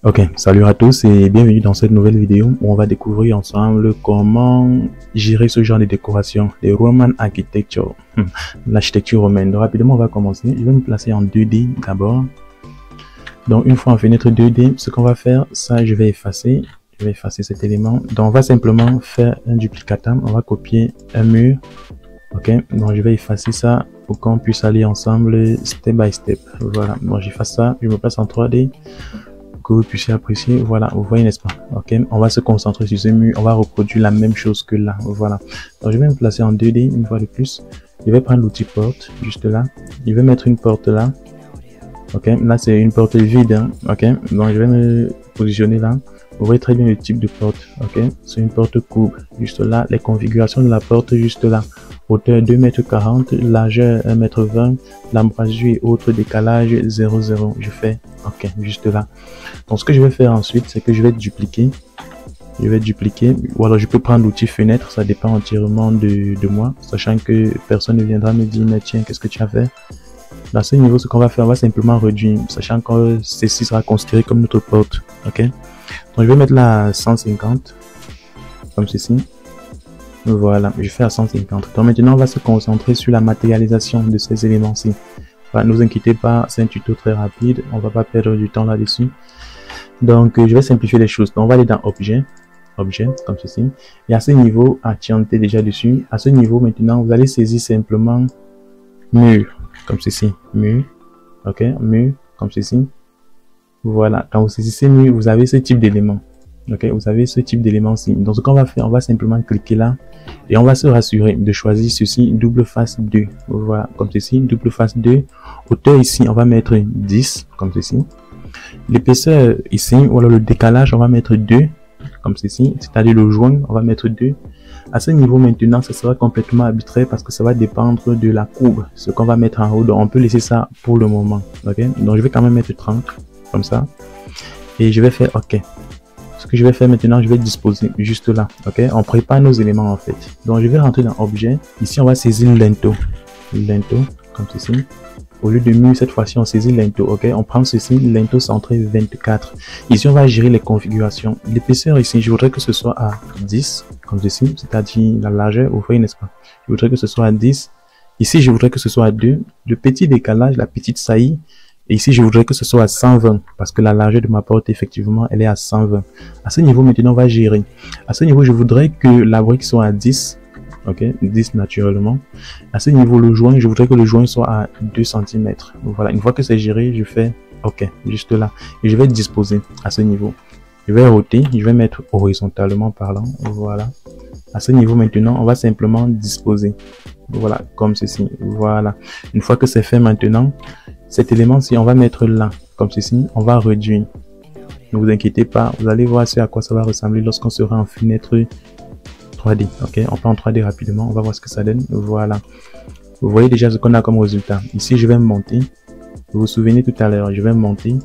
Ok, salut à tous et bienvenue dans cette nouvelle vidéo où on va découvrir ensemble comment gérer ce genre de décoration, les Roman Architecture, l'architecture romaine. Donc rapidement on va commencer. Je vais me placer en 2D d'abord. Donc une fois en fenêtre 2D, ce qu'on va faire, ça je vais effacer cet élément. Donc on va simplement faire un duplicatum, on va copier un mur. Ok, donc je vais effacer ça pour qu'on puisse aller ensemble step by step. Voilà, donc j'efface ça, je me place en 3D. Que vous puissiez apprécier. Voilà, vous voyez, n'est-ce pas? Ok, on va se concentrer sur ce mur, on va reproduire la même chose que là. Voilà, donc je vais me placer en 2D une fois de plus. Je vais prendre l'outil porte juste là, je vais mettre une porte là. Ok, là c'est une porte vide, hein. Ok, donc je vais me positionner là. Vous voyez très bien le type de porte. Ok, c'est une porte courbe juste là, les configurations de la porte juste là. Hauteur 2,40 m, largeur 1,20 m, l'embrasure et autres décalage 0,0. Je fais ok juste là. Donc ce que je vais faire ensuite, c'est que je vais dupliquer. Ou alors je peux prendre l'outil fenêtre, ça dépend entièrement de moi, sachant que personne ne viendra me dire mais tiens, qu'est-ce que tu as fait? Dans ce niveau, ce qu'on va faire, on va simplement réduire, sachant que ceci sera considéré comme notre porte. Ok, donc je vais mettre là à 150 comme ceci. Voilà, je fais à 150. Donc maintenant, on va se concentrer sur la matérialisation de ces éléments-ci. Voilà, ne vous inquiétez pas, c'est un tuto très rapide, on va pas perdre du temps là-dessus. Donc, je vais simplifier les choses. Donc, on va aller dans objet, comme ceci. Et à ce niveau, tiens-t'es déjà dessus. À ce niveau, maintenant, vous allez saisir simplement mur, comme ceci, mur. Ok, mur, comme ceci. Voilà, quand vous saisissez mur, vous avez ce type d'élément. Ok, vous avez ce type d'élément-ci. Donc, ce qu'on va faire, on va simplement cliquer là et on va se rassurer de choisir ceci, double face 2. Voilà, comme ceci, double face 2. Hauteur ici, on va mettre 10, comme ceci. L'épaisseur ici, ou alors le décalage, on va mettre 2, comme ceci. C'est-à-dire le joint, on va mettre 2. À ce niveau maintenant, ça sera complètement arbitraire parce que ça va dépendre de la courbe, ce qu'on va mettre en haut. Donc, on peut laisser ça pour le moment. Ok, donc je vais quand même mettre 30, comme ça. Et je vais faire OK. Ce que je vais faire maintenant, je vais disposer juste là. Ok, on prépare nos éléments en fait. Donc je vais rentrer dans objet. Ici on va saisir linteau, comme ceci. Au lieu de mur, cette fois-ci on saisit linteau. Ok, on prend ceci, linteau centré 24. Ici on va gérer les configurations. L'épaisseur ici, je voudrais que ce soit à 10, comme ceci, c'est-à-dire la largeur, vous voyez, n'est-ce pas? Je voudrais que ce soit à 10. Ici je voudrais que ce soit à 2. Le petit décalage, la petite saillie. Et ici, je voudrais que ce soit à 120 parce que la largeur de ma porte, effectivement, elle est à 120. À ce niveau, maintenant, on va gérer. À ce niveau, je voudrais que la brique soit à 10. Ok, 10 naturellement. À ce niveau, le joint, je voudrais que le joint soit à 2 cm. Voilà, une fois que c'est géré, je fais OK, juste là. Et je vais disposer à ce niveau. Je vais ôter, je vais mettre horizontalement parlant. Voilà. À ce niveau, maintenant, on va simplement disposer. Voilà, comme ceci. Voilà. Une fois que c'est fait maintenant, cet élément-ci, on va mettre là, comme ceci, on va réduire. Ne vous inquiétez pas, vous allez voir à quoi ça va ressembler lorsqu'on sera en fenêtre 3D. Ok, on prend en 3D rapidement, on va voir ce que ça donne. Voilà. Vous voyez déjà ce qu'on a comme résultat. Ici, je vais monter. Vous vous souvenez tout à l'heure, je vais monter.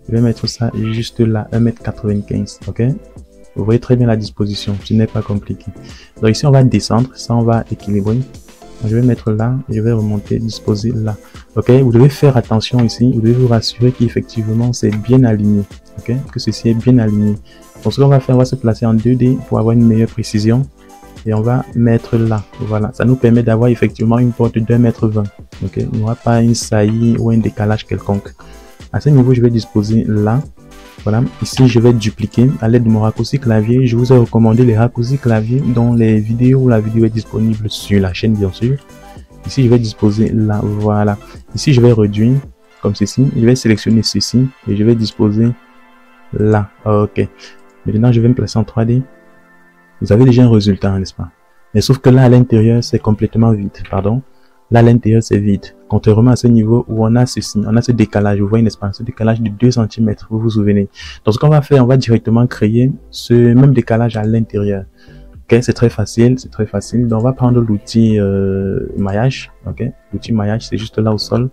Je vais mettre ça juste là, 1,95 m. Ok. Vous voyez très bien la disposition, ce n'est pas compliqué. Donc ici, on va descendre, ça on va équilibrer. Je vais mettre là, je vais remonter, disposer là. Ok, vous devez faire attention ici, vous devez vous rassurer qu'effectivement c'est bien aligné. Ok, que ceci est bien aligné. Donc ce qu'on va faire, on va se placer en 2D pour avoir une meilleure précision. Et on va mettre là. Voilà, ça nous permet d'avoir effectivement une porte de 2,20 m. Ok, il n'y aura pas une saillie ou un décalage quelconque. À ce niveau, je vais disposer là. Voilà, ici je vais dupliquer à l'aide de mon raccourci clavier. Je vous ai recommandé les raccourcis clavier dans les vidéos où la vidéo est disponible sur la chaîne bien sûr. Ici je vais disposer là, voilà. Ici je vais réduire comme ceci. Je vais sélectionner ceci et je vais disposer là. Ok. Maintenant je vais me placer en 3D. Vous avez déjà un résultat, n'est-ce pas? Mais sauf que là à l'intérieur c'est complètement vide, pardon. Là, à l'intérieur, c'est vide. Contrairement à ce niveau où on a ceci, on a ce décalage, vous voyez, n'est-ce pas? Ce décalage de 2 cm, vous vous souvenez. Donc, ce qu'on va faire, on va directement créer ce même décalage à l'intérieur. Ok, c'est très facile, c'est très facile. Donc, on va prendre l'outil maillage. Ok, l'outil maillage, c'est juste là au sol.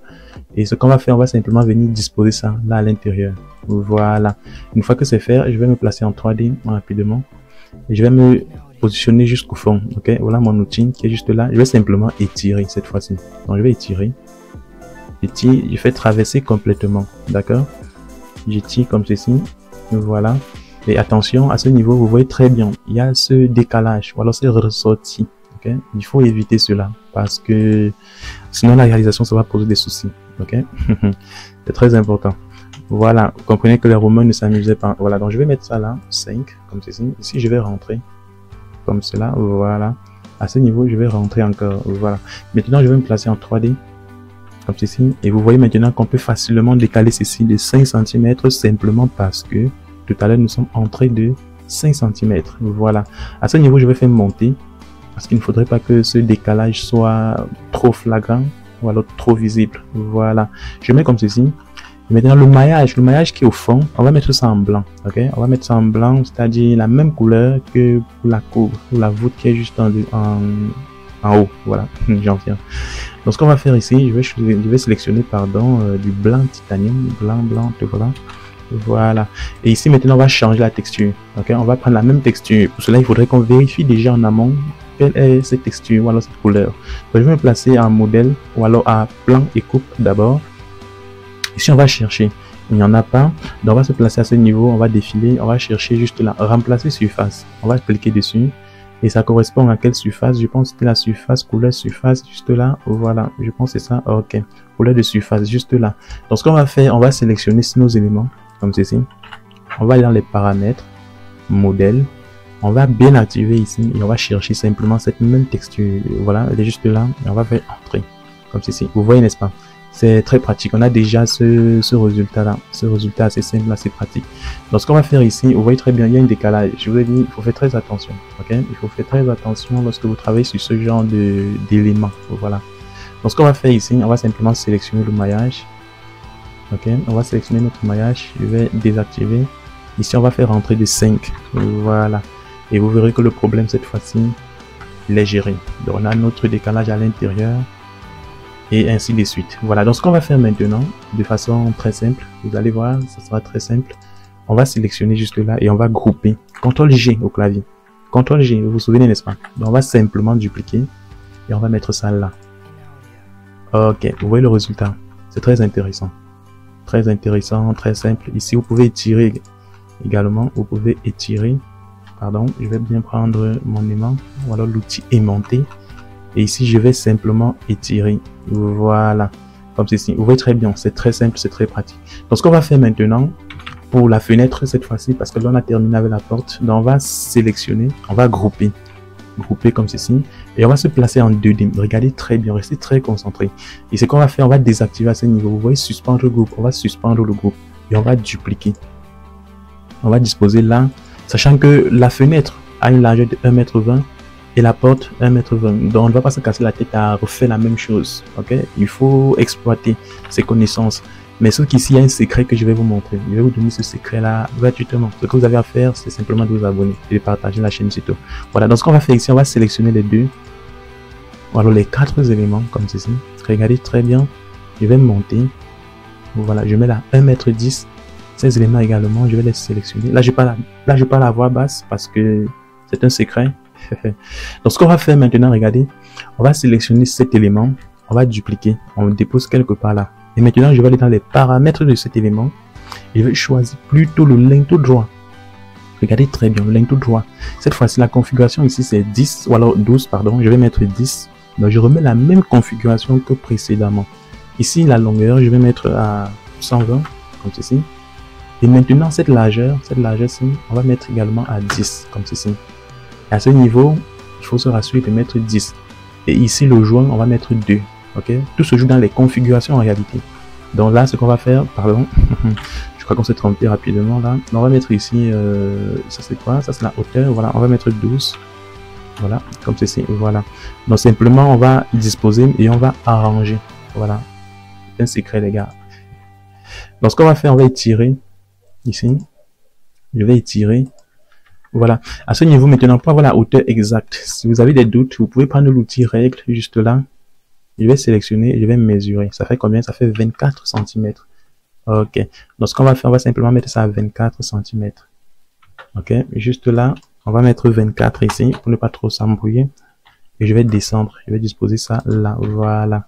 Et ce qu'on va faire, on va simplement venir disposer ça là à l'intérieur. Voilà. Une fois que c'est fait, je vais me placer en 3D rapidement. Et je vais me positionner jusqu'au fond. Ok, voilà mon outil qui est juste là. Je vais simplement étirer cette fois-ci. Donc je vais étirer. J'étire, je fais traverser complètement. D'accord, j'étire comme ceci. Voilà. Et attention, à ce niveau, vous voyez très bien, il y a ce décalage, ou alors c'est ressorti. Okay? Il faut éviter cela, parce que sinon la réalisation, ça va poser des soucis. Okay? C'est très important. Voilà, vous comprenez que les Romains ne s'amusaient pas. Voilà, donc je vais mettre ça là, 5, comme ceci. Ici, je vais rentrer, comme cela, voilà. À ce niveau, je vais rentrer encore, voilà. Maintenant, je vais me placer en 3D, comme ceci. Et vous voyez maintenant qu'on peut facilement décaler ceci de 5 cm, simplement parce que tout à l'heure, nous sommes entrés de 5 cm. Voilà. À ce niveau, je vais faire monter, parce qu'il ne faudrait pas que ce décalage soit trop flagrant, ou alors trop visible. Voilà. Je mets comme ceci. Et maintenant, le maillage qui est au fond, on va mettre ça en blanc. Ok, on va mettre ça en blanc, c'est-à-dire la même couleur que pour la courbe, pour la voûte qui est juste en haut. Voilà, j'en viens. Donc, ce qu'on va faire ici, je vais sélectionner, pardon, du blanc titanium, blanc, voilà. Voilà. Et ici, maintenant, on va changer la texture. Ok, on va prendre la même texture. Pour cela, il faudrait qu'on vérifie déjà en amont quelle est cette texture, ou alors cette couleur. Donc, je vais me placer en modèle, ou alors à plan et coupe d'abord. Ici, on va chercher. Il n'y en a pas. Donc, on va se placer à ce niveau. On va défiler. On va chercher juste là. Remplacer surface. On va cliquer dessus. Et ça correspond à quelle surface? Je pense que c'est la surface, couleur surface, juste là. Voilà. Je pense que c'est ça. Ok. Couleur de surface, juste là. Donc, ce qu'on va faire, on va sélectionner nos éléments. Comme ceci. On va aller dans les paramètres. Modèle. On va bien activer ici. Et on va chercher simplement cette même texture. Voilà. Elle est juste là. Et on va faire entrer. Comme ceci. Vous voyez, n'est-ce pas? C'est très pratique. On a déjà ce résultat-là. Ce résultat assez simple, assez pratique. Donc, ce qu'on va faire ici, vous voyez très bien, il y a un décalage. Je vous ai dit, il faut faire très attention. Ok, il faut faire très attention lorsque vous travaillez sur ce genre d'éléments. Voilà. Donc, ce qu'on va faire ici, on va simplement sélectionner le maillage. Ok, on va sélectionner notre maillage. Je vais désactiver. Ici, on va faire rentrer de 5. Voilà. Et vous verrez que le problème, cette fois-ci, il est géré. Donc, on a notre décalage à l'intérieur. Et ainsi de suite. Voilà, donc ce qu'on va faire maintenant, de façon très simple, vous allez voir, ça sera très simple. On va sélectionner juste là et on va grouper. CTRL G au clavier. CTRL G, vous vous souvenez, n'est-ce pas? Donc on va simplement dupliquer et on va mettre ça là. Ok, vous voyez le résultat. C'est très intéressant. Très intéressant, très simple. Ici, vous pouvez étirer également. Vous pouvez étirer. Pardon, je vais bien prendre mon aimant. Voilà, l'outil aimanté. Et ici, je vais simplement étirer. Voilà. Comme ceci. Vous voyez très bien. C'est très simple, c'est très pratique. Donc, ce qu'on va faire maintenant, pour la fenêtre, cette fois-ci, parce que là, on a terminé avec la porte. Donc, on va sélectionner. On va grouper. Grouper comme ceci. Et on va se placer en 2D. Regardez très bien. Restez très concentré. Et ce qu'on va faire, on va désactiver à ce niveau. Vous voyez, suspendre le groupe. On va suspendre le groupe. Et on va dupliquer. On va disposer là. Sachant que la fenêtre a une largeur de 1,20 m. Et la porte 1,20 m. Donc on ne va pas se casser la tête à refaire la même chose. Ok, il faut exploiter ses connaissances. Mais ce qu'ici, il y a un secret que je vais vous montrer. Je vais vous donner ce secret là gratuitement. Ce que vous avez à faire, c'est simplement de vous abonner et de partager la chaîne surtout. Voilà, donc ce qu'on va faire ici, on va sélectionner les deux. Alors les 4 éléments comme ceci. Regardez très bien. Je vais monter. Voilà, je mets là 1,10 m. Ces éléments également, je vais les sélectionner. Là, je vais pas la voix basse parce que c'est un secret. Donc ce qu'on va faire maintenant, regardez, on va sélectionner cet élément, on va dupliquer, on le dépose quelque part là. Et maintenant je vais aller dans les paramètres de cet élément et je vais choisir plutôt le ligne tout droit. Regardez très bien, le ligne tout droit. Cette fois-ci la configuration ici c'est 10 ou alors 12 pardon, je vais mettre 10. Donc je remets la même configuration que précédemment. Ici la longueur je vais mettre à 120 comme ceci. Et maintenant cette largeur-ci, on va mettre également à 10 comme ceci. À ce niveau, il faut se rassurer de mettre 10. Et ici, le joint, on va mettre 2. Ok, tout se joue dans les configurations en réalité. Donc là, ce qu'on va faire, pardon, je crois qu'on s'est trompé rapidement là. On va mettre ici, ça c'est quoi? Ça c'est la hauteur. Voilà, on va mettre 12. Voilà, comme ceci. Voilà. Donc simplement, on va disposer et on va arranger. Voilà. C'est un secret, les gars. Donc ce qu'on va faire, on va étirer ici. Je vais étirer. Voilà, à ce niveau maintenant, pour avoir la hauteur exacte, si vous avez des doutes, vous pouvez prendre l'outil règle juste là. Je vais sélectionner, je vais mesurer. Ça fait combien? Ça fait 24 cm. Ok, donc ce qu'on va faire, on va simplement mettre ça à 24 cm. Ok, juste là, on va mettre 24 ici pour ne pas trop s'embrouiller. Et je vais descendre, je vais disposer ça là. Voilà.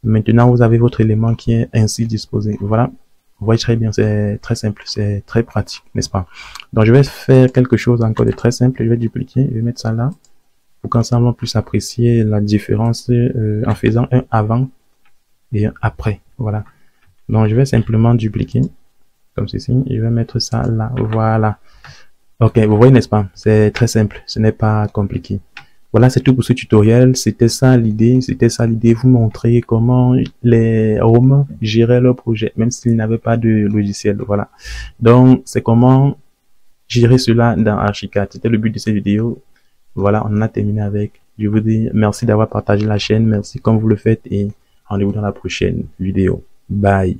Maintenant, vous avez votre élément qui est ainsi disposé. Voilà. Vous voyez très bien, c'est très simple, c'est très pratique, n'est-ce pas? Donc, je vais faire quelque chose encore de très simple. Je vais dupliquer, je vais mettre ça là pour qu'ensemble on puisse apprécier la différence en faisant un avant et un après. Voilà. Donc, je vais simplement dupliquer comme ceci. Je vais mettre ça là. Voilà. Ok, vous voyez, n'est-ce pas? C'est très simple. Ce n'est pas compliqué. Voilà, c'est tout pour ce tutoriel. C'était ça l'idée. C'était ça l'idée. Vous montrer comment les Roms géraient leur projet, même s'ils n'avaient pas de logiciel. Voilà. Donc, c'est comment gérer cela dans Archicad. C'était le but de cette vidéo. Voilà, on en a terminé avec. Je vous dis merci d'avoir partagé la chaîne. Merci comme vous le faites et rendez-vous dans la prochaine vidéo. Bye.